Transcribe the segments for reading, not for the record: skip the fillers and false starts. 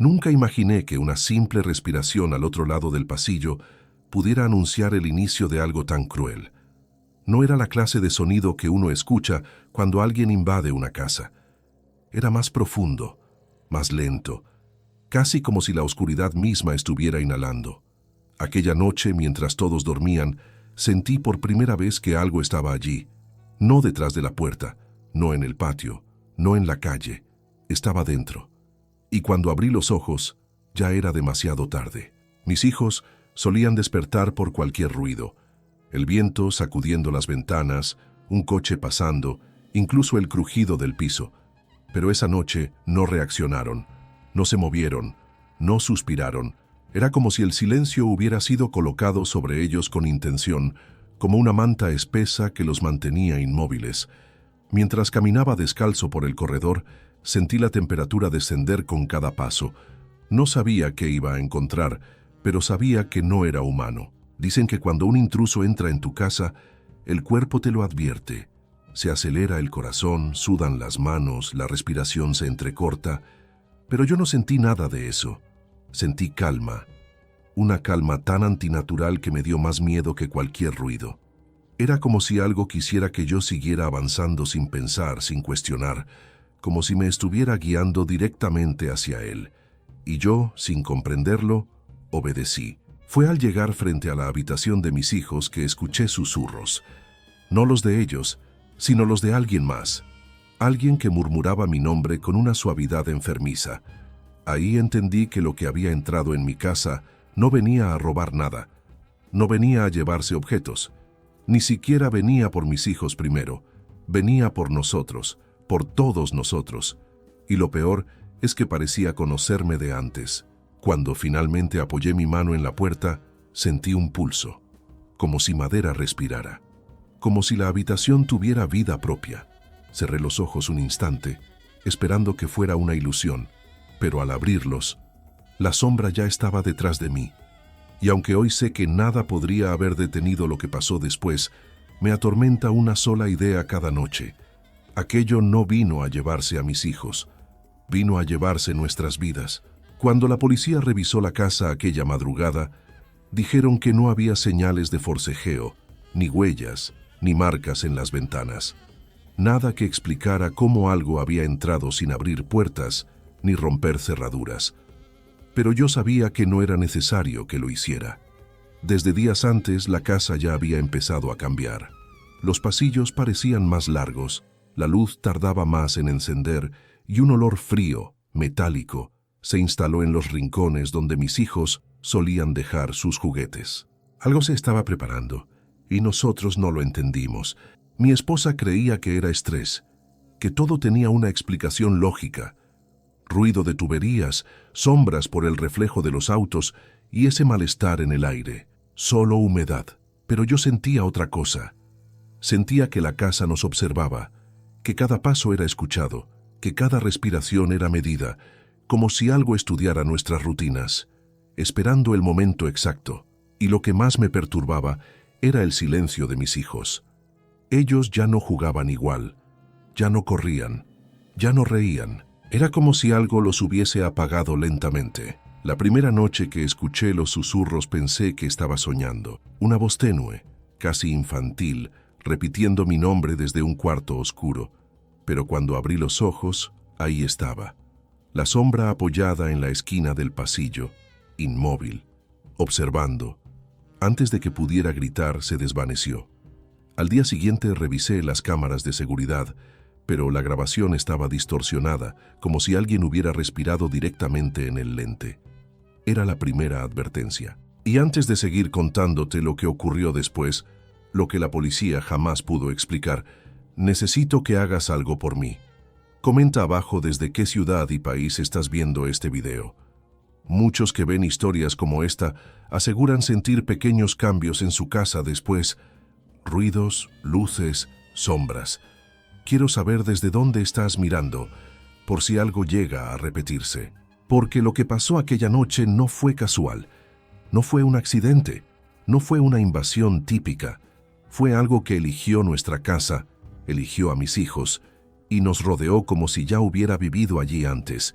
Nunca imaginé que una simple respiración al otro lado del pasillo pudiera anunciar el inicio de algo tan cruel. No era la clase de sonido que uno escucha cuando alguien invade una casa. Era más profundo, más lento, casi como si la oscuridad misma estuviera inhalando. Aquella noche, mientras todos dormían, sentí por primera vez que algo estaba allí, no detrás de la puerta, no en el patio, no en la calle, estaba dentro. Y cuando abrí los ojos, ya era demasiado tarde. Mis hijos solían despertar por cualquier ruido. El viento sacudiendo las ventanas, un coche pasando, incluso el crujido del piso. Pero esa noche no reaccionaron, no se movieron, no suspiraron. Era como si el silencio hubiera sido colocado sobre ellos con intención, como una manta espesa que los mantenía inmóviles. Mientras caminaba descalzo por el corredor, sentí la temperatura descender con cada paso. No sabía qué iba a encontrar, pero sabía que no era humano. Dicen que cuando un intruso entra en tu casa, el cuerpo te lo advierte. Se acelera el corazón, sudan las manos, la respiración se entrecorta. Pero yo no sentí nada de eso. Sentí calma. Una calma tan antinatural que me dio más miedo que cualquier ruido. Era como si algo quisiera que yo siguiera avanzando sin pensar, sin cuestionar, como si me estuviera guiando directamente hacia él. Y yo, sin comprenderlo, obedecí. Fue al llegar frente a la habitación de mis hijos que escuché susurros. No los de ellos, sino los de alguien más. Alguien que murmuraba mi nombre con una suavidad enfermiza. Ahí entendí que lo que había entrado en mi casa no venía a robar nada. No venía a llevarse objetos. Ni siquiera venía por mis hijos primero. Venía por nosotros, por todos nosotros. Y lo peor es que parecía conocerme de antes. Cuando finalmente apoyé mi mano en la puerta, sentí un pulso, como si madera respirara, como si la habitación tuviera vida propia. Cerré los ojos un instante, esperando que fuera una ilusión, pero al abrirlos, la sombra ya estaba detrás de mí. Y aunque hoy sé que nada podría haber detenido lo que pasó después, me atormenta una sola idea cada noche. Aquello no vino a llevarse a mis hijos, vino a llevarse nuestras vidas. Cuando la policía revisó la casa aquella madrugada, dijeron que no había señales de forcejeo, ni huellas, ni marcas en las ventanas. Nada que explicara cómo algo había entrado sin abrir puertas ni romper cerraduras. Pero yo sabía que no era necesario que lo hiciera. Desde días antes la casa ya había empezado a cambiar. Los pasillos parecían más largos, la luz tardaba más en encender y un olor frío, metálico, se instaló en los rincones donde mis hijos solían dejar sus juguetes. Algo se estaba preparando, y nosotros no lo entendimos. Mi esposa creía que era estrés, que todo tenía una explicación lógica. Ruido de tuberías, sombras por el reflejo de los autos y ese malestar en el aire. Solo humedad. Pero yo sentía otra cosa. Sentía que la casa nos observaba, que cada paso era escuchado, que cada respiración era medida, como si algo estudiara nuestras rutinas, esperando el momento exacto. Y lo que más me perturbaba era el silencio de mis hijos. Ellos ya no jugaban igual, ya no corrían, ya no reían. Era como si algo los hubiese apagado lentamente. La primera noche que escuché los susurros pensé que estaba soñando. Una voz tenue, casi infantil, repitiendo mi nombre desde un cuarto oscuro. Pero cuando abrí los ojos, ahí estaba. La sombra apoyada en la esquina del pasillo, inmóvil, observando. Antes de que pudiera gritar, se desvaneció. Al día siguiente revisé las cámaras de seguridad, pero la grabación estaba distorsionada, como si alguien hubiera respirado directamente en el lente. Era la primera advertencia. Y antes de seguir contándote lo que ocurrió después, lo que la policía jamás pudo explicar, necesito que hagas algo por mí. Comenta abajo desde qué ciudad y país estás viendo este video. Muchos que ven historias como esta aseguran sentir pequeños cambios en su casa después. Ruidos, luces, sombras. Quiero saber desde dónde estás mirando, por si algo llega a repetirse. Porque lo que pasó aquella noche no fue casual, no fue un accidente, no fue una invasión típica. Fue algo que eligió nuestra casa, eligió a mis hijos, y nos rodeó como si ya hubiera vivido allí antes.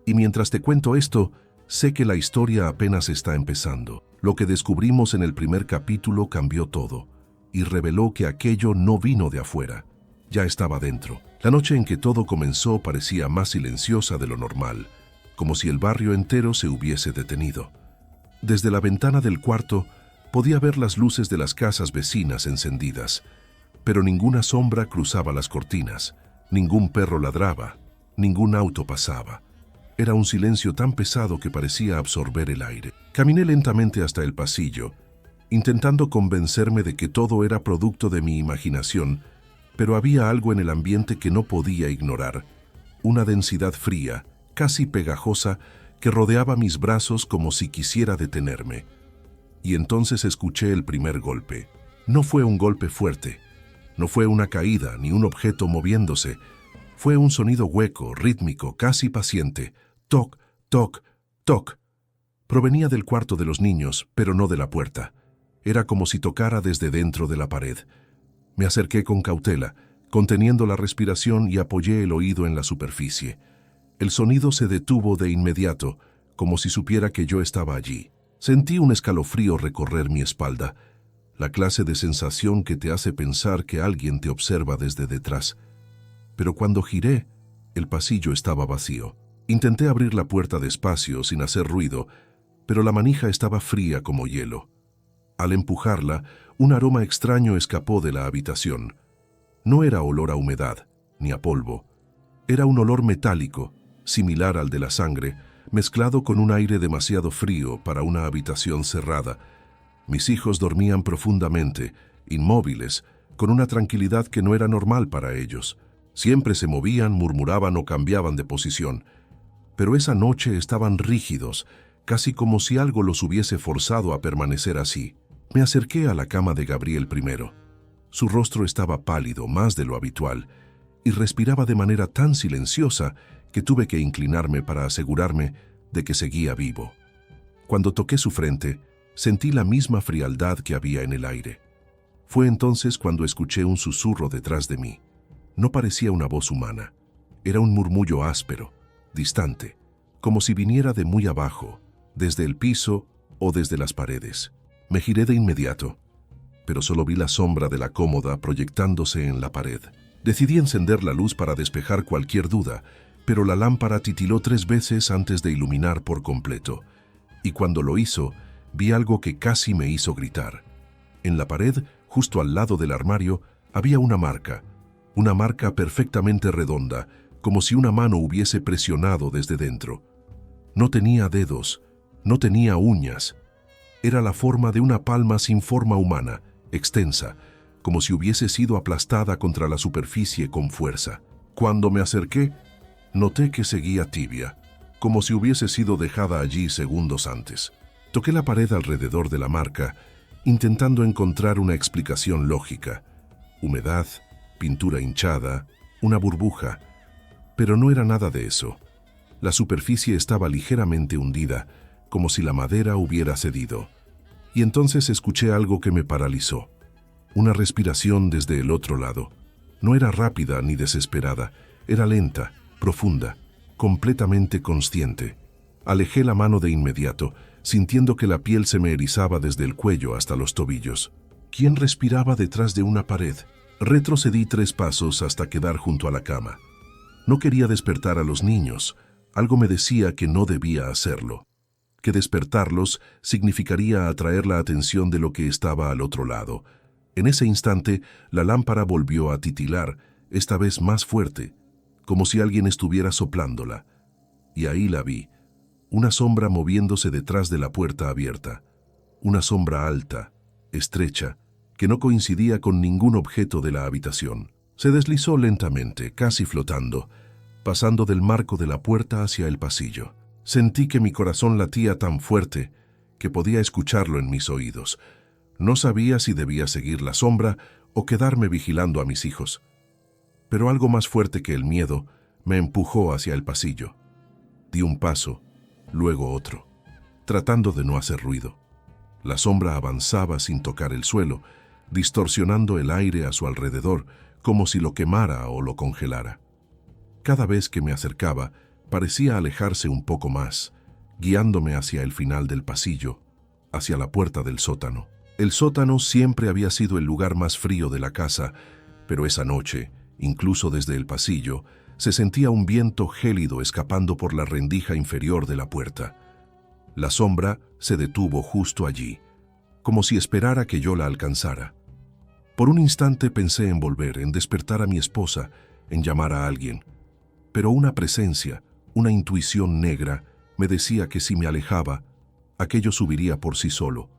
Y mientras te cuento esto, sé que la historia apenas está empezando. Lo que descubrimos en el primer capítulo cambió todo y reveló que aquello no vino de afuera, ya estaba dentro. La noche en que todo comenzó parecía más silenciosa de lo normal, como si el barrio entero se hubiese detenido. Desde la ventana del cuarto podía ver las luces de las casas vecinas encendidas, pero ninguna sombra cruzaba las cortinas, ningún perro ladraba, ningún auto pasaba. Era un silencio tan pesado que parecía absorber el aire. Caminé lentamente hasta el pasillo, intentando convencerme de que todo era producto de mi imaginación, pero había algo en el ambiente que no podía ignorar, una densidad fría, casi pegajosa, que rodeaba mis brazos como si quisiera detenerme. Y entonces escuché el primer golpe. No fue un golpe fuerte, no fue una caída ni un objeto moviéndose. Fue un sonido hueco, rítmico, casi paciente. Toc, toc, toc. Provenía del cuarto de los niños, pero no de la puerta. Era como si tocara desde dentro de la pared. Me acerqué con cautela, conteniendo la respiración, y apoyé el oído en la superficie. El sonido se detuvo de inmediato, como si supiera que yo estaba allí. Sentí un escalofrío recorrer mi espalda, la clase de sensación que te hace pensar que alguien te observa desde detrás. Pero cuando giré, el pasillo estaba vacío. Intenté abrir la puerta despacio, sin hacer ruido, pero la manija estaba fría como hielo. Al empujarla, un aroma extraño escapó de la habitación. No era olor a humedad, ni a polvo. Era un olor metálico, similar al de la sangre, mezclado con un aire demasiado frío para una habitación cerrada. Mis hijos dormían profundamente, inmóviles, con una tranquilidad que no era normal para ellos. Siempre se movían, murmuraban o cambiaban de posición. Pero esa noche estaban rígidos, casi como si algo los hubiese forzado a permanecer así. Me acerqué a la cama de Gabriel primero. Su rostro estaba pálido, más de lo habitual, y respiraba de manera tan silenciosa que tuve que inclinarme para asegurarme de que seguía vivo. Cuando toqué su frente, sentí la misma frialdad que había en el aire. Fue entonces cuando escuché un susurro detrás de mí. No parecía una voz humana. Era un murmullo áspero, distante, como si viniera de muy abajo, desde el piso o desde las paredes. Me giré de inmediato, pero solo vi la sombra de la cómoda proyectándose en la pared. Decidí encender la luz para despejar cualquier duda, pero la lámpara titiló 3 veces antes de iluminar por completo, y cuando lo hizo, vi algo que casi me hizo gritar. En la pared, justo al lado del armario, había una marca perfectamente redonda, como si una mano hubiese presionado desde dentro. No tenía dedos, no tenía uñas. Era la forma de una palma sin forma humana, extensa, como si hubiese sido aplastada contra la superficie con fuerza. Cuando me acerqué, noté que seguía tibia, como si hubiese sido dejada allí segundos antes. Toqué la pared alrededor de la marca, intentando encontrar una explicación lógica. Humedad, pintura hinchada, una burbuja. Pero no era nada de eso. La superficie estaba ligeramente hundida, como si la madera hubiera cedido. Y entonces escuché algo que me paralizó. Una respiración desde el otro lado. No era rápida ni desesperada, era lenta, profunda, completamente consciente. Alejé la mano de inmediato, sintiendo que la piel se me erizaba desde el cuello hasta los tobillos. ¿Quién respiraba detrás de una pared? Retrocedí 3 pasos hasta quedar junto a la cama. No quería despertar a los niños. Algo me decía que no debía hacerlo. Que despertarlos significaría atraer la atención de lo que estaba al otro lado. En ese instante, la lámpara volvió a titilar, esta vez más fuerte, como si alguien estuviera soplándola. Y ahí la vi, una sombra moviéndose detrás de la puerta abierta. Una sombra alta, estrecha, que no coincidía con ningún objeto de la habitación. Se deslizó lentamente, casi flotando, pasando del marco de la puerta hacia el pasillo. Sentí que mi corazón latía tan fuerte que podía escucharlo en mis oídos. No sabía si debía seguir la sombra o quedarme vigilando a mis hijos. Pero algo más fuerte que el miedo me empujó hacia el pasillo. Di un paso, luego otro, tratando de no hacer ruido. La sombra avanzaba sin tocar el suelo, distorsionando el aire a su alrededor, como si lo quemara o lo congelara. Cada vez que me acercaba, parecía alejarse un poco más, guiándome hacia el final del pasillo, hacia la puerta del sótano. El sótano siempre había sido el lugar más frío de la casa, pero esa noche, incluso desde el pasillo, se sentía un viento gélido escapando por la rendija inferior de la puerta. La sombra se detuvo justo allí, como si esperara que yo la alcanzara. Por un instante pensé en volver, en despertar a mi esposa, en llamar a alguien, pero una presencia, una intuición negra, me decía que si me alejaba, aquello subiría por sí solo,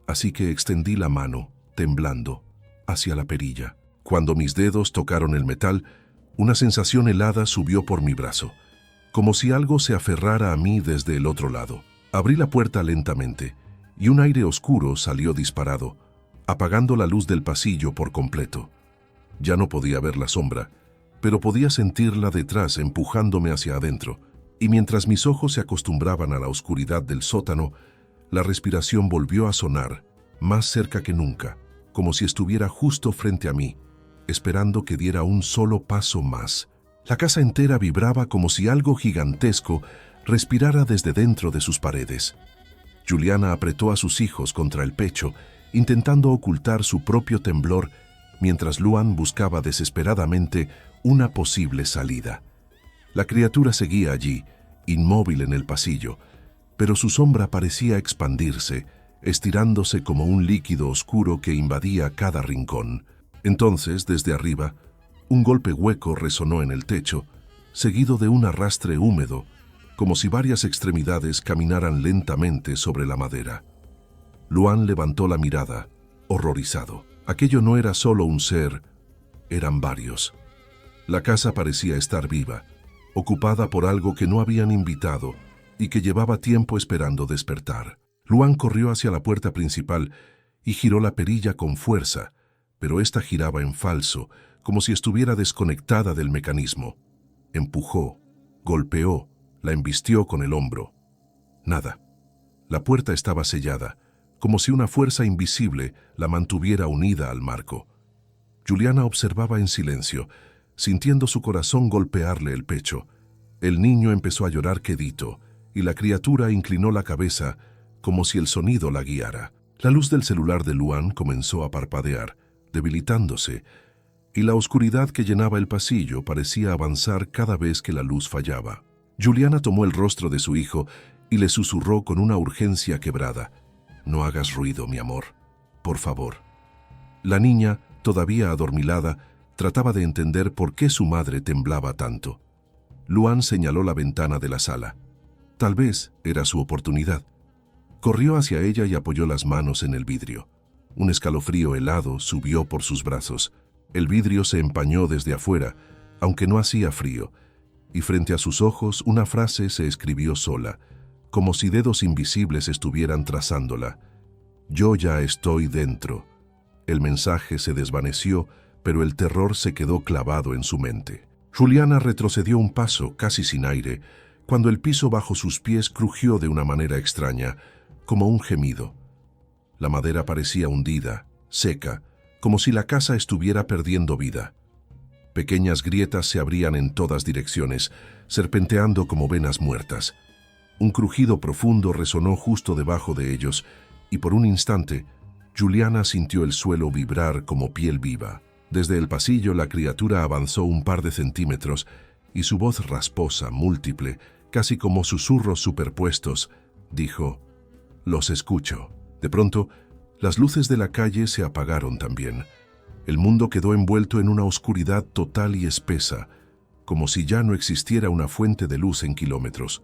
así que extendí la mano, temblando, hacia la perilla. Cuando mis dedos tocaron el metal, una sensación helada subió por mi brazo, como si algo se aferrara a mí desde el otro lado. Abrí la puerta lentamente, y un aire oscuro salió disparado, apagando la luz del pasillo por completo. Ya no podía ver la sombra, pero podía sentirla detrás empujándome hacia adentro, y mientras mis ojos se acostumbraban a la oscuridad del sótano, la respiración volvió a sonar, más cerca que nunca, como si estuviera justo frente a mí, esperando que diera un solo paso más. La casa entera vibraba como si algo gigantesco respirara desde dentro de sus paredes. Juliana apretó a sus hijos contra el pecho, intentando ocultar su propio temblor, mientras Luan buscaba desesperadamente una posible salida. La criatura seguía allí, inmóvil en el pasillo, pero su sombra parecía expandirse, estirándose como un líquido oscuro que invadía cada rincón. Entonces, desde arriba, un golpe hueco resonó en el techo, seguido de un arrastre húmedo, como si varias extremidades caminaran lentamente sobre la madera. Luan levantó la mirada, horrorizado. Aquello no era solo un ser, eran varios. La casa parecía estar viva, ocupada por algo que no habían invitado y que llevaba tiempo esperando despertar. Luan corrió hacia la puerta principal y giró la perilla con fuerza, pero ésta giraba en falso, como si estuviera desconectada del mecanismo. Empujó, golpeó, la embistió con el hombro. Nada. La puerta estaba sellada, como si una fuerza invisible la mantuviera unida al marco. Juliana observaba en silencio, sintiendo su corazón golpearle el pecho. El niño empezó a llorar quedito, y la criatura inclinó la cabeza, como si el sonido la guiara. La luz del celular de Luan comenzó a parpadear, debilitándose, y la oscuridad que llenaba el pasillo parecía avanzar cada vez que la luz fallaba. Juliana tomó el rostro de su hijo y le susurró con una urgencia quebrada: «No hagas ruido, mi amor. Por favor». La niña, todavía adormilada, trataba de entender por qué su madre temblaba tanto. Luan señaló la ventana de la sala. Tal vez era su oportunidad. Corrió hacia ella y apoyó las manos en el vidrio. Un escalofrío helado subió por sus brazos. El vidrio se empañó desde afuera, aunque no hacía frío, y frente a sus ojos una frase se escribió sola, como si dedos invisibles estuvieran trazándola. «Yo ya estoy dentro». El mensaje se desvaneció, pero el terror se quedó clavado en su mente. Juliana retrocedió un paso, casi sin aire, cuando el piso bajo sus pies crujió de una manera extraña, como un gemido. La madera parecía hundida, seca, como si la casa estuviera perdiendo vida. Pequeñas grietas se abrían en todas direcciones, serpenteando como venas muertas. Un crujido profundo resonó justo debajo de ellos, y por un instante, Juliana sintió el suelo vibrar como piel viva. Desde el pasillo la criatura avanzó un par de centímetros, y su voz rasposa, múltiple, casi como susurros superpuestos, dijo: «Los escucho». De pronto, las luces de la calle se apagaron también. El mundo quedó envuelto en una oscuridad total y espesa, como si ya no existiera una fuente de luz en kilómetros.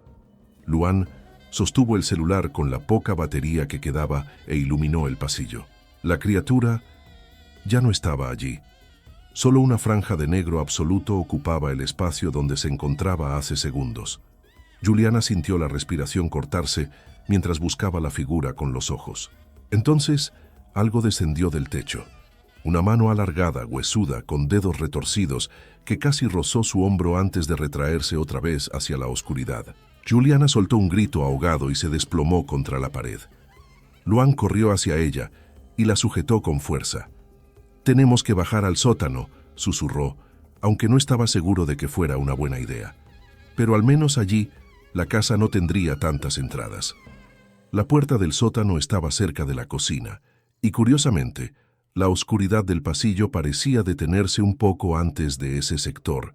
Luan sostuvo el celular con la poca batería que quedaba e iluminó el pasillo. La criatura ya no estaba allí. Solo una franja de negro absoluto ocupaba el espacio donde se encontraba hace segundos. Juliana sintió la respiración cortarse mientras buscaba la figura con los ojos. Entonces, algo descendió del techo. Una mano alargada, huesuda, con dedos retorcidos, que casi rozó su hombro antes de retraerse otra vez hacia la oscuridad. Juliana soltó un grito ahogado y se desplomó contra la pared. Luan corrió hacia ella y la sujetó con fuerza. «Tenemos que bajar al sótano», susurró, aunque no estaba seguro de que fuera una buena idea. Pero al menos allí, la casa no tendría tantas entradas. La puerta del sótano estaba cerca de la cocina, y curiosamente, la oscuridad del pasillo parecía detenerse un poco antes de ese sector,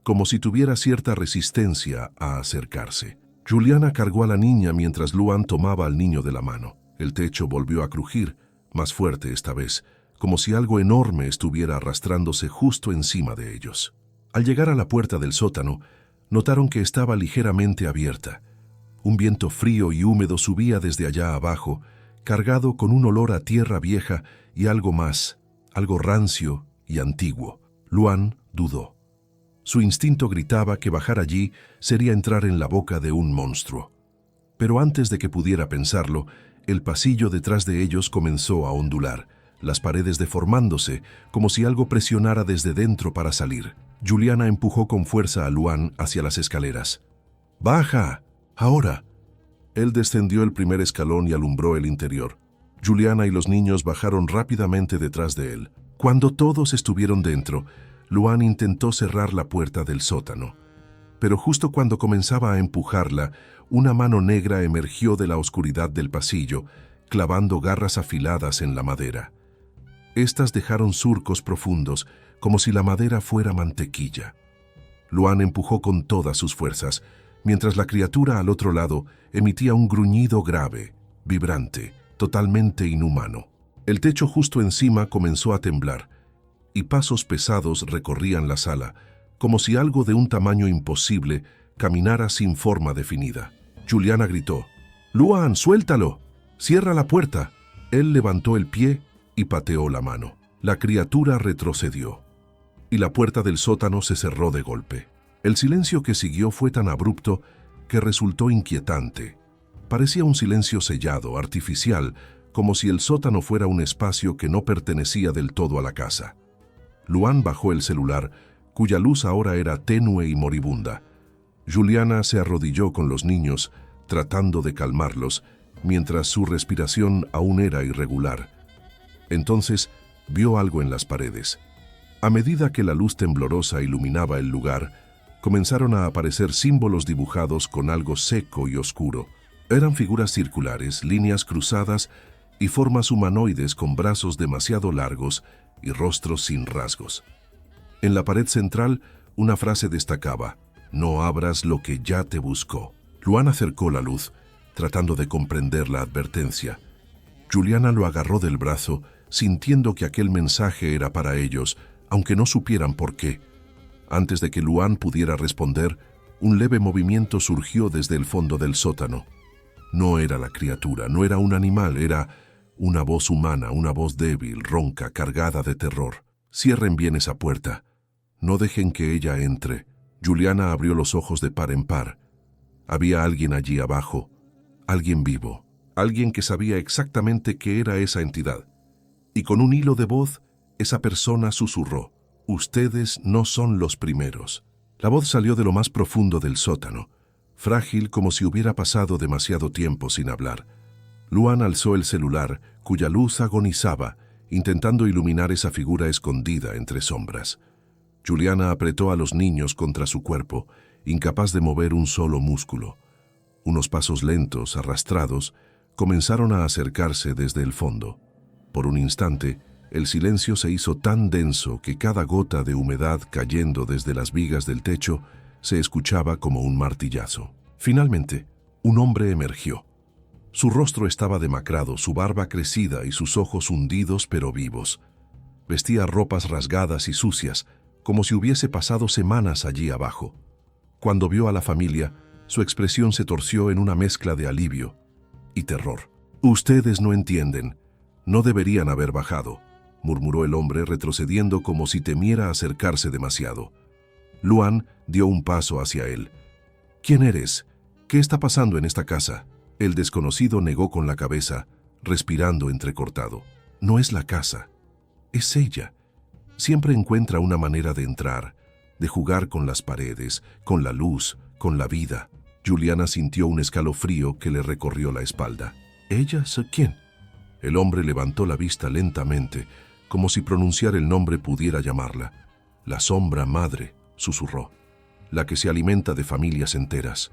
como si tuviera cierta resistencia a acercarse. Juliana cargó a la niña mientras Luan tomaba al niño de la mano. El techo volvió a crujir, más fuerte esta vez, como si algo enorme estuviera arrastrándose justo encima de ellos. Al llegar a la puerta del sótano, notaron que estaba ligeramente abierta. Un viento frío y húmedo subía desde allá abajo, cargado con un olor a tierra vieja y algo más, algo rancio y antiguo. Luan dudó. Su instinto gritaba que bajar allí sería entrar en la boca de un monstruo. Pero antes de que pudiera pensarlo, el pasillo detrás de ellos comenzó a ondular, las paredes deformándose, como si algo presionara desde dentro para salir. Juliana empujó con fuerza a Luan hacia las escaleras. ¡Baja! ¡Ahora! Él descendió el primer escalón y alumbró el interior. Juliana y los niños bajaron rápidamente detrás de él. Cuando todos estuvieron dentro, Luan intentó cerrar la puerta del sótano. Pero justo cuando comenzaba a empujarla, una mano negra emergió de la oscuridad del pasillo, clavando garras afiladas en la madera. Estas dejaron surcos profundos, como si la madera fuera mantequilla. Luan empujó con todas sus fuerzas, mientras la criatura al otro lado emitía un gruñido grave, vibrante, totalmente inhumano. El techo justo encima comenzó a temblar, y pasos pesados recorrían la sala, como si algo de un tamaño imposible caminara sin forma definida. Juliana gritó: «¡Luan, suéltalo! ¡Cierra la puerta!». Él levantó el pie y pateó la mano. La criatura retrocedió, y la puerta del sótano se cerró de golpe. El silencio que siguió fue tan abrupto que resultó inquietante. Parecía un silencio sellado, artificial, como si el sótano fuera un espacio que no pertenecía del todo a la casa. Luan bajó el celular, cuya luz ahora era tenue y moribunda. Juliana se arrodilló con los niños, tratando de calmarlos, mientras su respiración aún era irregular. Entonces vio algo en las paredes. A medida que la luz temblorosa iluminaba el lugar, comenzaron a aparecer símbolos dibujados con algo seco y oscuro. Eran figuras circulares, líneas cruzadas y formas humanoides con brazos demasiado largos y rostros sin rasgos. En la pared central, una frase destacaba: «No abras lo que ya te buscó». Luan acercó la luz, tratando de comprender la advertencia. Juliana lo agarró del brazo, sintiendo que aquel mensaje era para ellos, aunque no supieran por qué. Antes de que Luan pudiera responder, un leve movimiento surgió desde el fondo del sótano. No era la criatura, no era un animal, era una voz humana, una voz débil, ronca, cargada de terror. «Cierren bien esa puerta. No dejen que ella entre». Juliana abrió los ojos de par en par. Había alguien allí abajo, alguien vivo, alguien que sabía exactamente qué era esa entidad. Y con un hilo de voz, esa persona susurró: «Ustedes no son los primeros». La voz salió de lo más profundo del sótano, frágil como si hubiera pasado demasiado tiempo sin hablar. Luan alzó el celular, cuya luz agonizaba, intentando iluminar esa figura escondida entre sombras. Juliana apretó a los niños contra su cuerpo, incapaz de mover un solo músculo. Unos pasos lentos, arrastrados, comenzaron a acercarse desde el fondo. Por un instante, el silencio se hizo tan denso que cada gota de humedad cayendo desde las vigas del techo se escuchaba como un martillazo. Finalmente, un hombre emergió. Su rostro estaba demacrado, su barba crecida y sus ojos hundidos pero vivos. Vestía ropas rasgadas y sucias, como si hubiese pasado semanas allí abajo. Cuando vio a la familia, su expresión se torció en una mezcla de alivio y terror. «Ustedes no entienden. No deberían haber bajado», murmuró el hombre, retrocediendo como si temiera acercarse demasiado. Luan dio un paso hacia él. «¿Quién eres? ¿Qué está pasando en esta casa?». El desconocido negó con la cabeza, respirando entrecortado. «No es la casa. Es ella. Siempre encuentra una manera de entrar, de jugar con las paredes, con la luz, con la vida». Juliana sintió un escalofrío que le recorrió la espalda. «¿Ella? ¿Quién?». El hombre levantó la vista lentamente, como si pronunciar el nombre pudiera llamarla. «La sombra madre», susurró. la que se alimenta de familias enteras.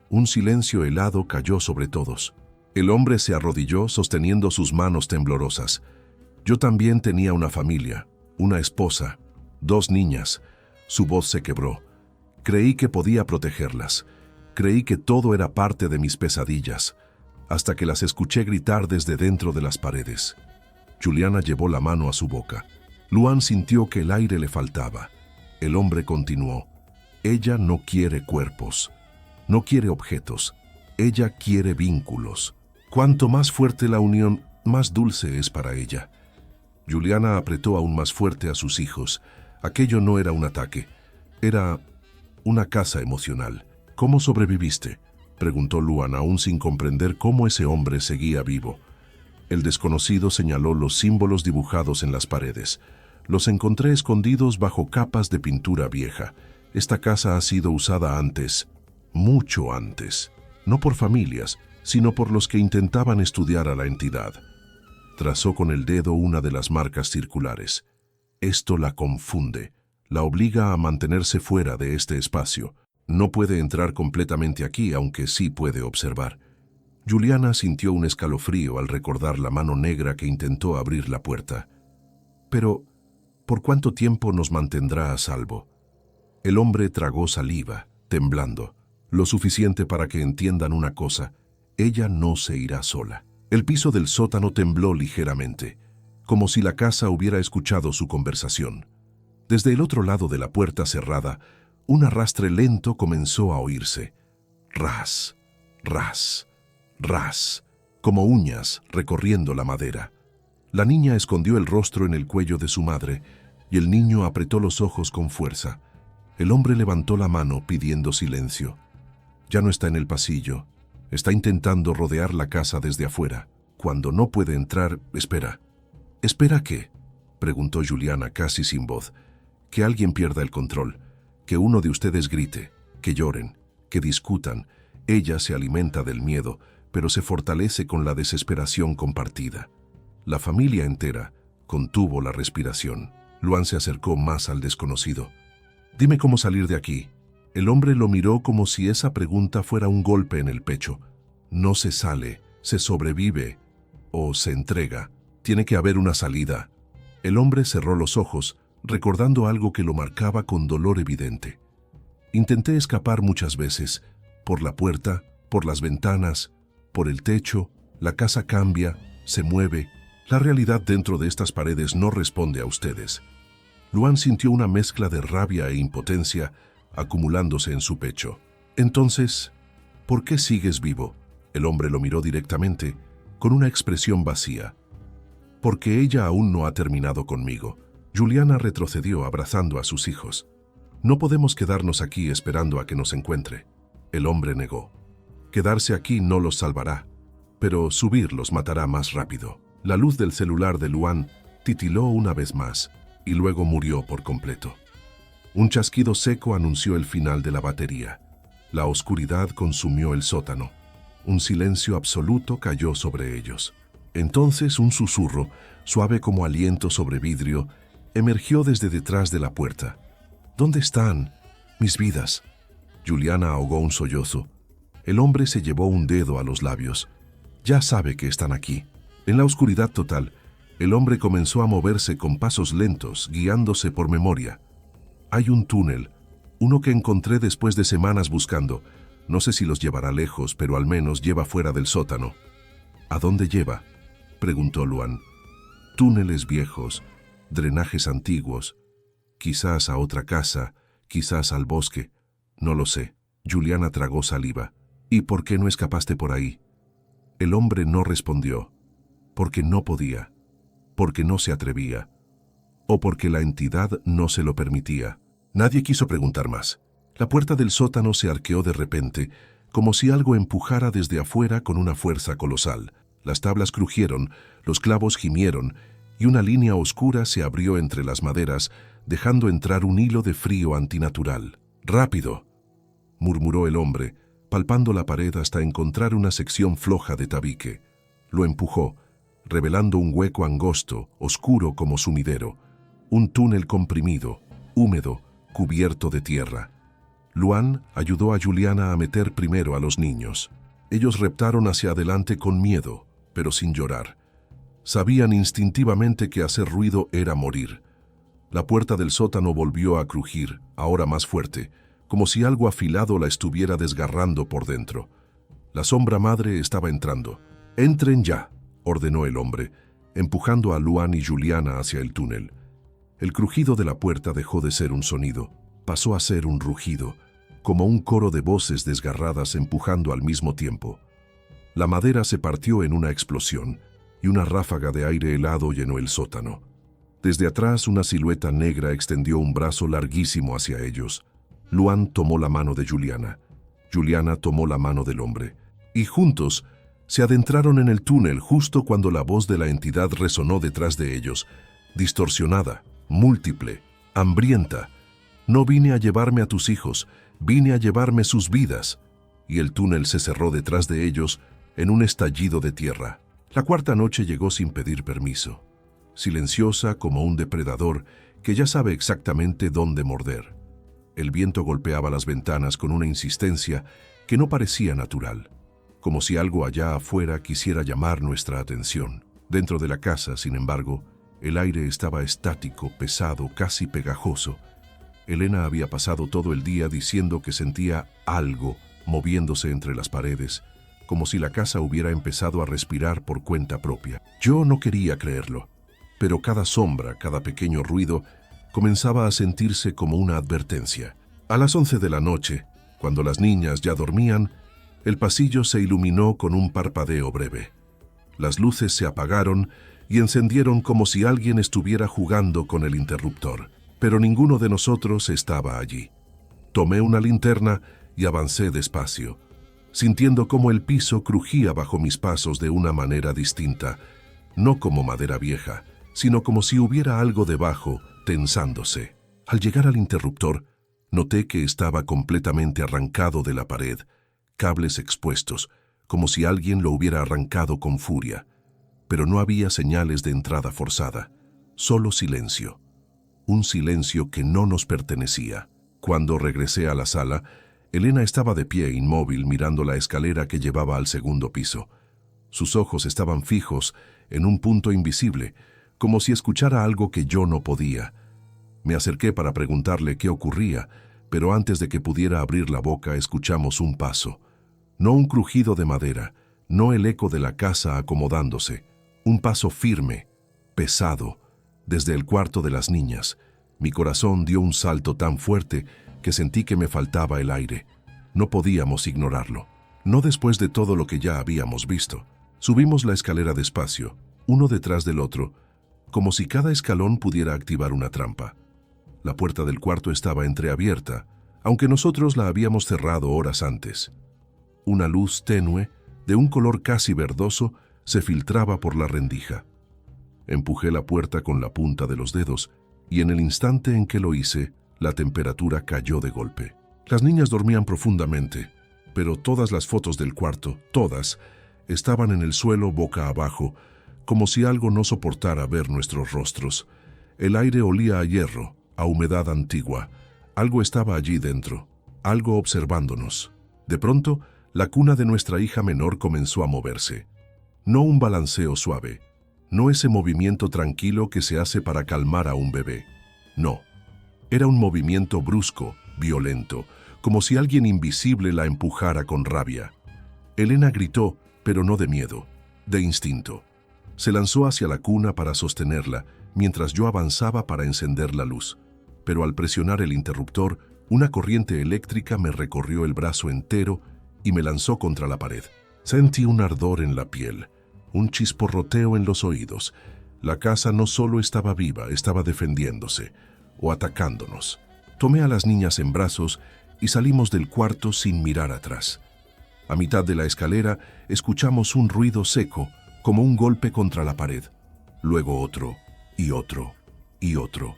Un silencio helado cayó sobre todos. El hombre se arrodilló sosteniendo sus manos temblorosas. Yo también tenía una familia, una esposa, 2 niñas. Su voz se quebró. Creí que podía protegerlas. Creí que todo era parte de mis pesadillas, hasta que las escuché gritar desde dentro de las paredes. Juliana llevó la mano a su boca. Luan sintió que el aire le faltaba. El hombre continuó. Ella no quiere cuerpos, no quiere objetos. Ella quiere vínculos. Cuanto más fuerte la unión, más dulce es para ella. Juliana apretó aún más fuerte a sus hijos. Aquello no era un ataque, era una caza emocional. ¿Cómo sobreviviste?, preguntó Luan, aún sin comprender cómo ese hombre seguía vivo. El desconocido señaló los símbolos dibujados en las paredes. Los encontré escondidos bajo capas de pintura vieja. Esta casa ha sido usada antes, mucho antes, no por familias, sino por los que intentaban estudiar a la entidad. Trazó con el dedo una de las marcas circulares. Esto la confunde, la obliga a mantenerse fuera de este espacio. No puede entrar completamente aquí, aunque sí puede observar. Juliana sintió un escalofrío al recordar la mano negra que intentó abrir la puerta. Pero, ¿por cuánto tiempo nos mantendrá a salvo? El hombre tragó saliva, temblando, lo suficiente para que entiendan una cosa: ella no se irá sola. El piso del sótano tembló ligeramente, como si la casa hubiera escuchado su conversación. Desde el otro lado de la puerta cerrada, un arrastre lento comenzó a oírse. Ras, ras, ras, como uñas recorriendo la madera. La niña escondió el rostro en el cuello de su madre y el niño apretó los ojos con fuerza. El hombre levantó la mano pidiendo silencio. Ya no está en el pasillo. Está intentando rodear la casa desde afuera. Cuando no puede entrar, espera. ¿Espera qué?, preguntó Juliana casi sin voz. Que alguien pierda el control. Que uno de ustedes grite, que lloren, que discutan. Ella se alimenta del miedo, pero se fortalece con la desesperación compartida. La familia entera contuvo la respiración. Luan se acercó más al desconocido. «Dime cómo salir de aquí». El hombre lo miró como si esa pregunta fuera un golpe en el pecho. No se sale, se sobrevive o se entrega. Tiene que haber una salida. El hombre cerró los ojos, recordando algo que lo marcaba con dolor evidente. Intenté escapar muchas veces, por la puerta, por las ventanas, por el techo. La casa cambia, se mueve. La realidad dentro de estas paredes no responde a ustedes. Luan sintió una mezcla de rabia e impotencia acumulándose en su pecho. Entonces, ¿por qué sigues vivo? El hombre lo miró directamente, con una expresión vacía. Porque ella aún no ha terminado conmigo. Juliana retrocedió abrazando a sus hijos. No podemos quedarnos aquí esperando a que nos encuentre. El hombre negó. Quedarse aquí no los salvará, pero subir los matará más rápido. La luz del celular de Luan titiló una vez más y luego murió por completo. Un chasquido seco anunció el final de la batería. La oscuridad consumió el sótano. Un silencio absoluto cayó sobre ellos. Entonces un susurro, suave como aliento sobre vidrio, emergió desde detrás de la puerta. ¿Dónde están mis vidas? Juliana ahogó un sollozo. El hombre se llevó un dedo a los labios. Ya sabe que están aquí. En la oscuridad total, el hombre comenzó a moverse con pasos lentos, guiándose por memoria. Hay un túnel, uno que encontré después de semanas buscando. No sé si los llevará lejos, pero al menos lleva fuera del sótano. ¿A dónde lleva?, preguntó Luan. Túneles viejos, drenajes antiguos, quizás a otra casa, quizás al bosque, no lo sé. Juliana tragó saliva. ¿Y por qué no escapaste por ahí? El hombre no respondió. Porque no podía, porque no se atrevía, o porque la entidad no se lo permitía. Nadie quiso preguntar más. La puerta del sótano se arqueó de repente, como si algo empujara desde afuera con una fuerza colosal. Las tablas crujieron, los clavos gimieron, y una línea oscura se abrió entre las maderas, dejando entrar un hilo de frío antinatural. «¡Rápido!», murmuró el hombre, palpando la pared hasta encontrar una sección floja de tabique. Lo empujó, revelando un hueco angosto, oscuro como sumidero, un túnel comprimido, húmedo, cubierto de tierra. Luan ayudó a Juliana a meter primero a los niños. Ellos reptaron hacia adelante con miedo, pero sin llorar. Sabían instintivamente que hacer ruido era morir. La puerta del sótano volvió a crujir, ahora más fuerte, como si algo afilado la estuviera desgarrando por dentro. La sombra madre estaba entrando. «Entren ya», ordenó el hombre, empujando a Luan y Juliana hacia el túnel. El crujido de la puerta dejó de ser un sonido, pasó a ser un rugido, como un coro de voces desgarradas empujando al mismo tiempo. La madera se partió en una explosión, y una ráfaga de aire helado llenó el sótano. Desde atrás una silueta negra extendió un brazo larguísimo hacia ellos. Luan tomó la mano de Juliana. Juliana tomó la mano del hombre. Y juntos se adentraron en el túnel justo cuando la voz de la entidad resonó detrás de ellos, distorsionada, múltiple, hambrienta. «No vine a llevarme a tus hijos, vine a llevarme sus vidas». Y el túnel se cerró detrás de ellos en un estallido de tierra. La cuarta noche llegó sin pedir permiso, silenciosa como un depredador que ya sabe exactamente dónde morder. El viento golpeaba las ventanas con una insistencia que no parecía natural, como si algo allá afuera quisiera llamar nuestra atención. Dentro de la casa, sin embargo, el aire estaba estático, pesado, casi pegajoso. Elena había pasado todo el día diciendo que sentía algo moviéndose entre las paredes, como si la casa hubiera empezado a respirar por cuenta propia. Yo no quería creerlo, pero cada sombra, cada pequeño ruido, comenzaba a sentirse como una advertencia. A las 11 de la noche, cuando las niñas ya dormían, el pasillo se iluminó con un parpadeo breve. Las luces se apagaron y encendieron como si alguien estuviera jugando con el interruptor, pero ninguno de nosotros estaba allí. Tomé una linterna y avancé despacio, sintiendo cómo el piso crujía bajo mis pasos de una manera distinta, no como madera vieja, sino como si hubiera algo debajo tensándose. Al llegar al interruptor, noté que estaba completamente arrancado de la pared, cables expuestos, como si alguien lo hubiera arrancado con furia. Pero no había señales de entrada forzada, solo silencio. Un silencio que no nos pertenecía. Cuando regresé a la sala, Elena estaba de pie, inmóvil, mirando la escalera que llevaba al segundo piso. Sus ojos estaban fijos en un punto invisible, como si escuchara algo que yo no podía. Me acerqué para preguntarle qué ocurría, pero antes de que pudiera abrir la boca escuchamos un paso. No un crujido de madera, no el eco de la casa acomodándose. Un paso firme, pesado, desde el cuarto de las niñas. Mi corazón dio un salto tan fuerte que sentí que me faltaba el aire. No podíamos ignorarlo. No después de todo lo que ya habíamos visto. Subimos la escalera despacio, uno detrás del otro, como si cada escalón pudiera activar una trampa. La puerta del cuarto estaba entreabierta, aunque nosotros la habíamos cerrado horas antes. Una luz tenue, de un color casi verdoso, se filtraba por la rendija. Empujé la puerta con la punta de los dedos, y en el instante en que lo hice, la temperatura cayó de golpe. Las niñas dormían profundamente, pero todas las fotos del cuarto, todas, estaban en el suelo boca abajo, como si algo no soportara ver nuestros rostros. El aire olía a hierro, a humedad antigua. Algo estaba allí dentro, algo observándonos. De pronto, la cuna de nuestra hija menor comenzó a moverse. No un balanceo suave, no ese movimiento tranquilo que se hace para calmar a un bebé. No, era un movimiento brusco, violento, como si alguien invisible la empujara con rabia. Elena gritó, pero no de miedo, de instinto. Se lanzó hacia la cuna para sostenerla, mientras yo avanzaba para encender la luz. Pero al presionar el interruptor, una corriente eléctrica me recorrió el brazo entero y me lanzó contra la pared. Sentí un ardor en la piel, un chisporroteo en los oídos. La casa no solo estaba viva, estaba defendiéndose o atacándonos. Tomé a las niñas en brazos y salimos del cuarto sin mirar atrás. A mitad de la escalera escuchamos un ruido seco, como un golpe contra la pared. Luego otro, y otro, y otro.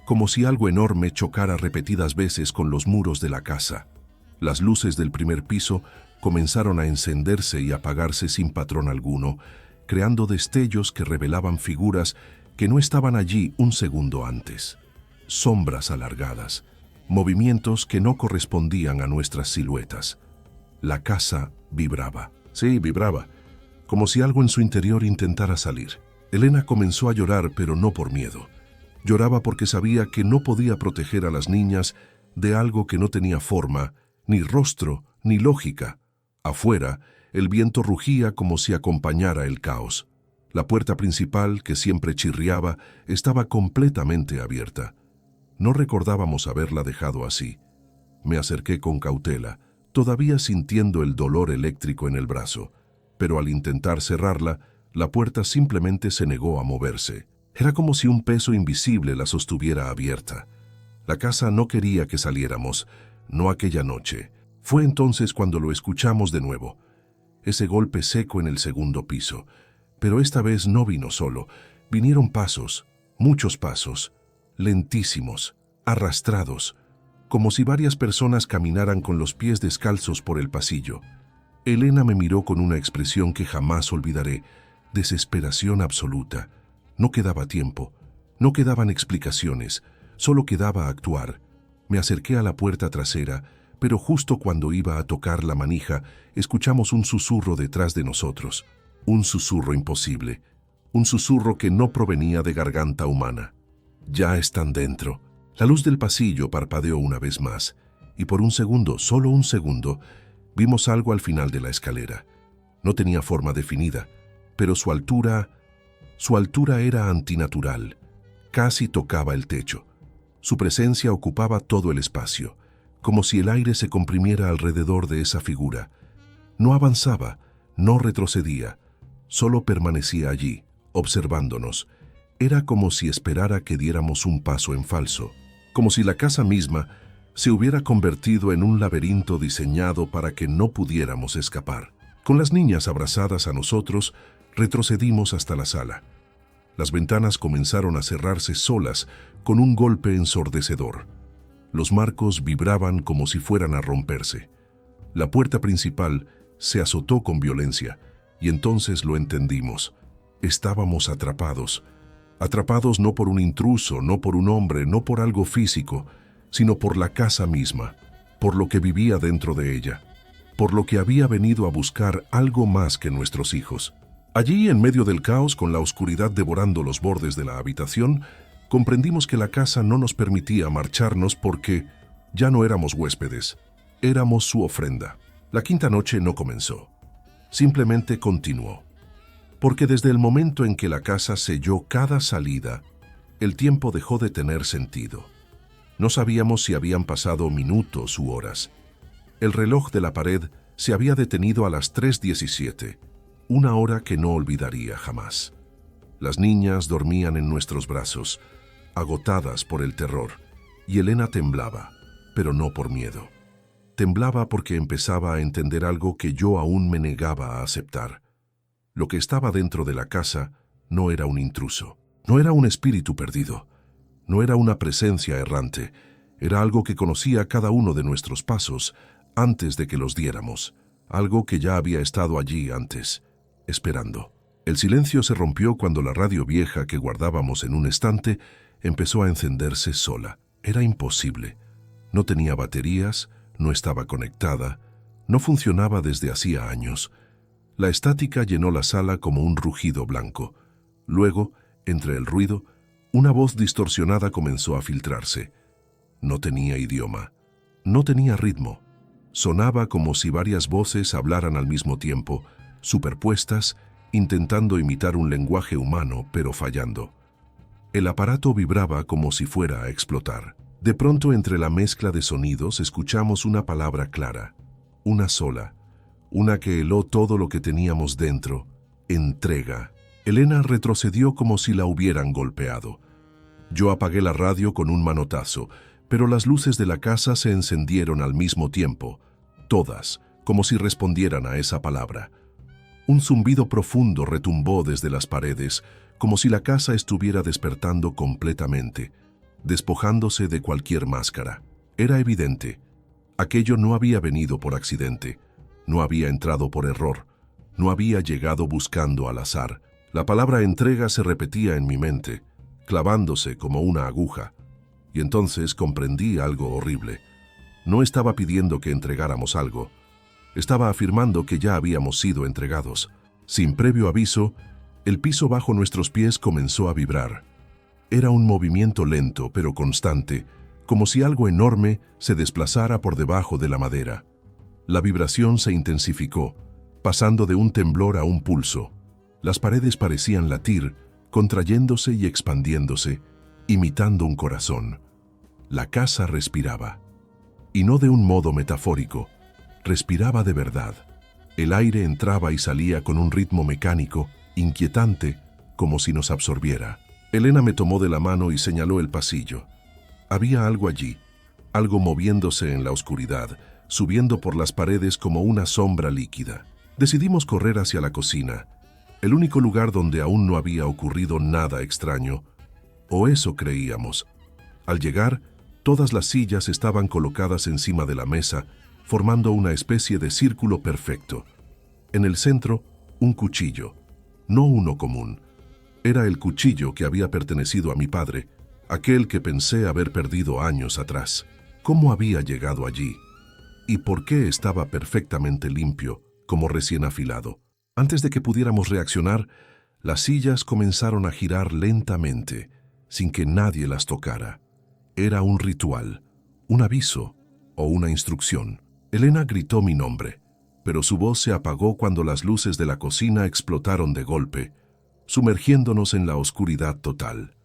Como si algo enorme chocara repetidas veces con los muros de la casa. Las luces del primer piso comenzaron a encenderse y apagarse sin patrón alguno, creando destellos que revelaban figuras que no estaban allí un segundo antes. Sombras alargadas, movimientos que no correspondían a nuestras siluetas. La casa vibraba. Sí, vibraba, como si algo en su interior intentara salir. Elena comenzó a llorar, pero no por miedo. Lloraba porque sabía que no podía proteger a las niñas de algo que no tenía forma, ni rostro, ni lógica. Afuera, el viento rugía como si acompañara el caos. La puerta principal, que siempre chirriaba, estaba completamente abierta. No recordábamos haberla dejado así. Me acerqué con cautela, todavía sintiendo el dolor eléctrico en el brazo, pero al intentar cerrarla, la puerta simplemente se negó a moverse. Era como si un peso invisible la sostuviera abierta. La casa no quería que saliéramos, no aquella noche. Fue entonces cuando lo escuchamos de nuevo. Ese golpe seco en el segundo piso. Pero esta vez no vino solo. Vinieron pasos, muchos pasos, lentísimos, arrastrados, como si varias personas caminaran con los pies descalzos por el pasillo. Elena me miró con una expresión que jamás olvidaré, desesperación absoluta. No quedaba tiempo, no quedaban explicaciones, solo quedaba actuar. Me acerqué a la puerta trasera, pero justo cuando iba a tocar la manija, escuchamos un susurro detrás de nosotros. Un susurro imposible, un susurro que no provenía de garganta humana. Ya están dentro. La luz del pasillo parpadeó una vez más, y por un segundo, solo un segundo, vimos algo al final de la escalera. No tenía forma definida, pero su altura era antinatural. Casi tocaba el techo. Su presencia ocupaba todo el espacio, como si el aire se comprimiera alrededor de esa figura. No avanzaba, no retrocedía, solo permanecía allí, observándonos. Era como si esperara que diéramos un paso en falso, como si la casa misma se hubiera convertido en un laberinto diseñado para que no pudiéramos escapar. Con las niñas abrazadas a nosotros, retrocedimos hasta la sala. Las ventanas comenzaron a cerrarse solas con un golpe ensordecedor. Los marcos vibraban como si fueran a romperse. La puerta principal se azotó con violencia, y entonces lo entendimos. Estábamos atrapados. Atrapados no por un intruso, no por un hombre, no por algo físico, sino por la casa misma, por lo que vivía dentro de ella, por lo que había venido a buscar algo más que nuestros hijos. Allí, en medio del caos, con la oscuridad devorando los bordes de la habitación, comprendimos que la casa no nos permitía marcharnos porque ya no éramos huéspedes, éramos su ofrenda. La quinta noche no comenzó, simplemente continuó. Porque desde el momento en que la casa selló cada salida, el tiempo dejó de tener sentido. No sabíamos si habían pasado minutos u horas. El reloj de la pared se había detenido a las 3:17, una hora que no olvidaría jamás. Las niñas dormían en nuestros brazos, agotadas por el terror, y Elena temblaba, pero no por miedo. Temblaba porque empezaba a entender algo que yo aún me negaba a aceptar. Lo que estaba dentro de la casa no era un intruso, no era un espíritu perdido, no era una presencia errante, era algo que conocía cada uno de nuestros pasos antes de que los diéramos, algo que ya había estado allí antes, esperando. El silencio se rompió cuando la radio vieja que guardábamos en un estante empezó a encenderse sola. Era imposible. No tenía baterías, no estaba conectada, no funcionaba desde hacía años. La estática llenó la sala como un rugido blanco. Luego, entre el ruido, una voz distorsionada comenzó a filtrarse. No tenía idioma, no tenía ritmo. Sonaba como si varias voces hablaran al mismo tiempo, superpuestas, intentando imitar un lenguaje humano, pero fallando. El aparato vibraba como si fuera a explotar. De pronto, entre la mezcla de sonidos, escuchamos una palabra clara, una sola, una que heló todo lo que teníamos dentro: entrega. Elena retrocedió como si la hubieran golpeado. Yo apagué la radio con un manotazo, pero las luces de la casa se encendieron al mismo tiempo, todas, como si respondieran a esa palabra. Un zumbido profundo retumbó desde las paredes, como si la casa estuviera despertando completamente, despojándose de cualquier máscara. Era evidente. Aquello no había venido por accidente. No había entrado por error, no había llegado buscando al azar. La palabra entrega se repetía en mi mente, clavándose como una aguja. Y entonces comprendí algo horrible. No estaba pidiendo que entregáramos algo. Estaba afirmando que ya habíamos sido entregados. Sin previo aviso, el piso bajo nuestros pies comenzó a vibrar. Era un movimiento lento pero constante, como si algo enorme se desplazara por debajo de la madera. La vibración se intensificó, pasando de un temblor a un pulso. Las paredes parecían latir, contrayéndose y expandiéndose, imitando un corazón. La casa respiraba. Y no de un modo metafórico, respiraba de verdad. El aire entraba y salía con un ritmo mecánico, inquietante, como si nos absorbiera. Elena me tomó de la mano y señaló el pasillo. Había algo allí, algo moviéndose en la oscuridad, subiendo por las paredes como una sombra líquida. Decidimos correr hacia la cocina, el único lugar donde aún no había ocurrido nada extraño, o eso creíamos. Al llegar, todas las sillas estaban colocadas encima de la mesa, formando una especie de círculo perfecto. En el centro, un cuchillo, no uno común. Era el cuchillo que había pertenecido a mi padre, aquel que pensé haber perdido años atrás. ¿Cómo había llegado allí? ¿Y por qué estaba perfectamente limpio, como recién afilado? Antes de que pudiéramos reaccionar, las sillas comenzaron a girar lentamente, sin que nadie las tocara. Era un ritual, un aviso o una instrucción. Elena gritó mi nombre, pero su voz se apagó cuando las luces de la cocina explotaron de golpe, sumergiéndonos en la oscuridad total.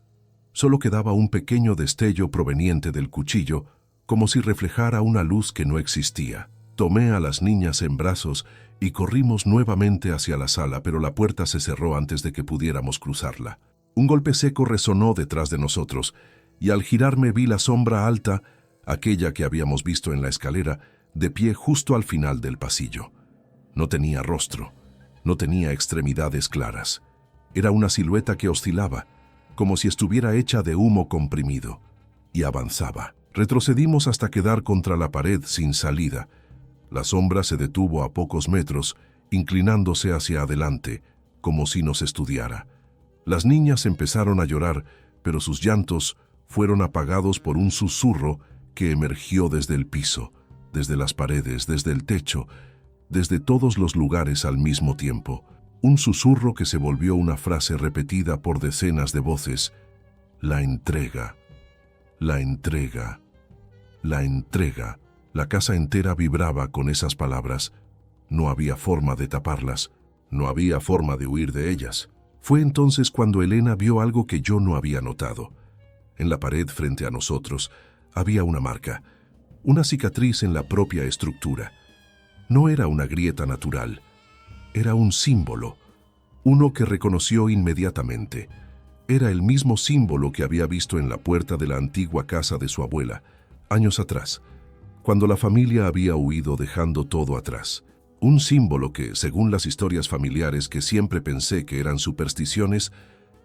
Solo quedaba un pequeño destello proveniente del cuchillo, como si reflejara una luz que no existía. Tomé a las niñas en brazos y corrimos nuevamente hacia la sala, pero la puerta se cerró antes de que pudiéramos cruzarla. Un golpe seco resonó detrás de nosotros, y al girarme vi la sombra alta, aquella que habíamos visto en la escalera, de pie justo al final del pasillo. No tenía rostro, no tenía extremidades claras. Era una silueta que oscilaba, como si estuviera hecha de humo comprimido, y avanzaba. Retrocedimos hasta quedar contra la pared sin salida. La sombra se detuvo a pocos metros, inclinándose hacia adelante, como si nos estudiara. Las niñas empezaron a llorar, pero sus llantos fueron apagados por un susurro que emergió desde el piso, desde las paredes, desde el techo, desde todos los lugares al mismo tiempo. Un susurro que se volvió una frase repetida por decenas de voces. La entrega, la entrega, la entrega. La casa entera vibraba con esas palabras. No había forma de taparlas, no había forma de huir de ellas. Fue entonces cuando Elena vio algo que yo no había notado. En la pared frente a nosotros había una marca, una cicatriz en la propia estructura. No era una grieta natural, era un símbolo, uno que reconoció inmediatamente. Era el mismo símbolo que había visto en la puerta de la antigua casa de su abuela, años atrás, cuando la familia había huido dejando todo atrás. Un símbolo que, según las historias familiares que siempre pensé que eran supersticiones,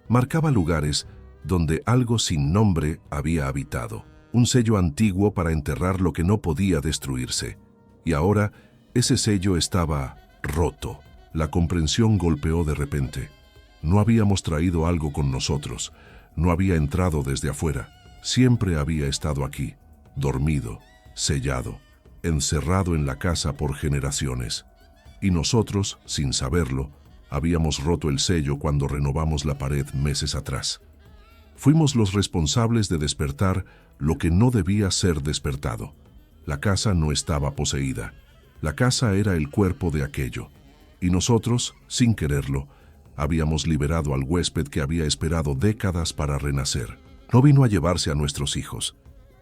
marcaba lugares donde algo sin nombre había habitado. Un sello antiguo para enterrar lo que no podía destruirse. Y ahora, ese sello estaba roto. La comprensión golpeó de repente. No habíamos traído algo con nosotros. No había entrado desde afuera. Siempre había estado aquí, dormido, sellado, encerrado en la casa por generaciones. Y nosotros, sin saberlo, habíamos roto el sello cuando renovamos la pared meses atrás. Fuimos los responsables de despertar lo que no debía ser despertado. La casa no estaba poseída. La casa era el cuerpo de aquello. Y nosotros, sin quererlo, habíamos liberado al huésped que había esperado décadas para renacer. No vino a llevarse a nuestros hijos.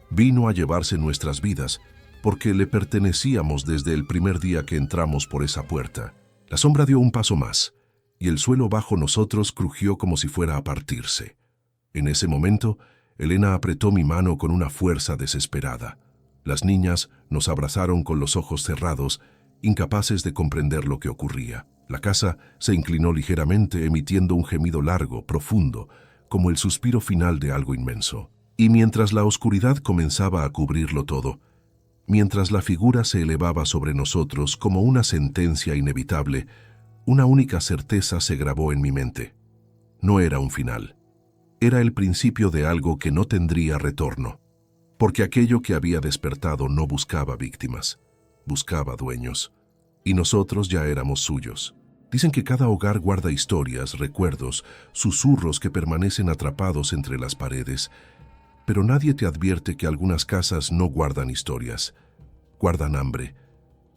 Vino a llevarse nuestras vidas, porque le pertenecíamos desde el primer día que entramos por esa puerta. La sombra dio un paso más, y el suelo bajo nosotros crujió como si fuera a partirse. En ese momento, Elena apretó mi mano con una fuerza desesperada. Las niñas nos abrazaron con los ojos cerrados, incapaces de comprender lo que ocurría. La casa se inclinó ligeramente, emitiendo un gemido largo, profundo, como el suspiro final de algo inmenso. Y mientras la oscuridad comenzaba a cubrirlo todo, mientras la figura se elevaba sobre nosotros como una sentencia inevitable, una única certeza se grabó en mi mente. No era un final. Era el principio de algo que no tendría retorno. porque aquello que había despertado no buscaba víctimas, buscaba dueños, y nosotros ya éramos suyos. Dicen que cada hogar guarda historias, recuerdos, susurros que permanecen atrapados entre las paredes, pero nadie te advierte que algunas casas no guardan historias, guardan hambre.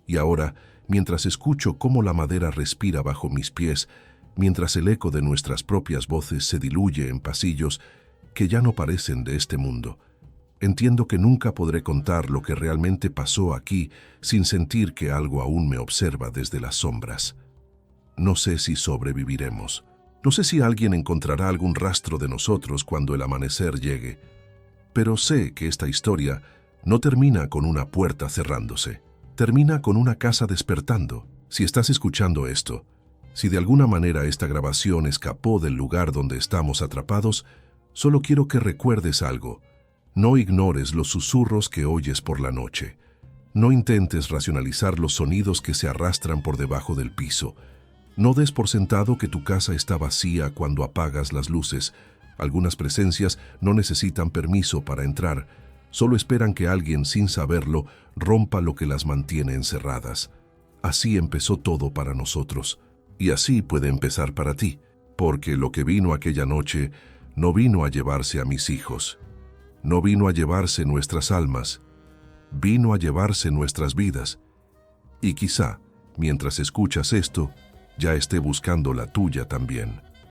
Y ahora, mientras escucho cómo la madera respira bajo mis pies, mientras el eco de nuestras propias voces se diluye en pasillos que ya no parecen de este mundo, entiendo que nunca podré contar lo que realmente pasó aquí sin sentir que algo aún me observa desde las sombras. No sé si sobreviviremos. No sé si alguien encontrará algún rastro de nosotros cuando el amanecer llegue, pero sé que esta historia no termina con una puerta cerrándose. Termina con una casa despertando. Si estás escuchando esto, si de alguna manera esta grabación escapó del lugar donde estamos atrapados, solo quiero que recuerdes algo. No ignores los susurros que oyes por la noche. No intentes racionalizar los sonidos que se arrastran por debajo del piso. No des por sentado que tu casa está vacía cuando apagas las luces. Algunas presencias no necesitan permiso para entrar. Solo esperan que alguien, sin saberlo, rompa lo que las mantiene encerradas. Así empezó todo para nosotros. Y así puede empezar para ti. Porque lo que vino aquella noche no vino a llevarse a mis hijos. No vino a llevarse nuestras almas. Vino a llevarse nuestras vidas. Y quizá, mientras escuchas esto, ya esté buscando la tuya también.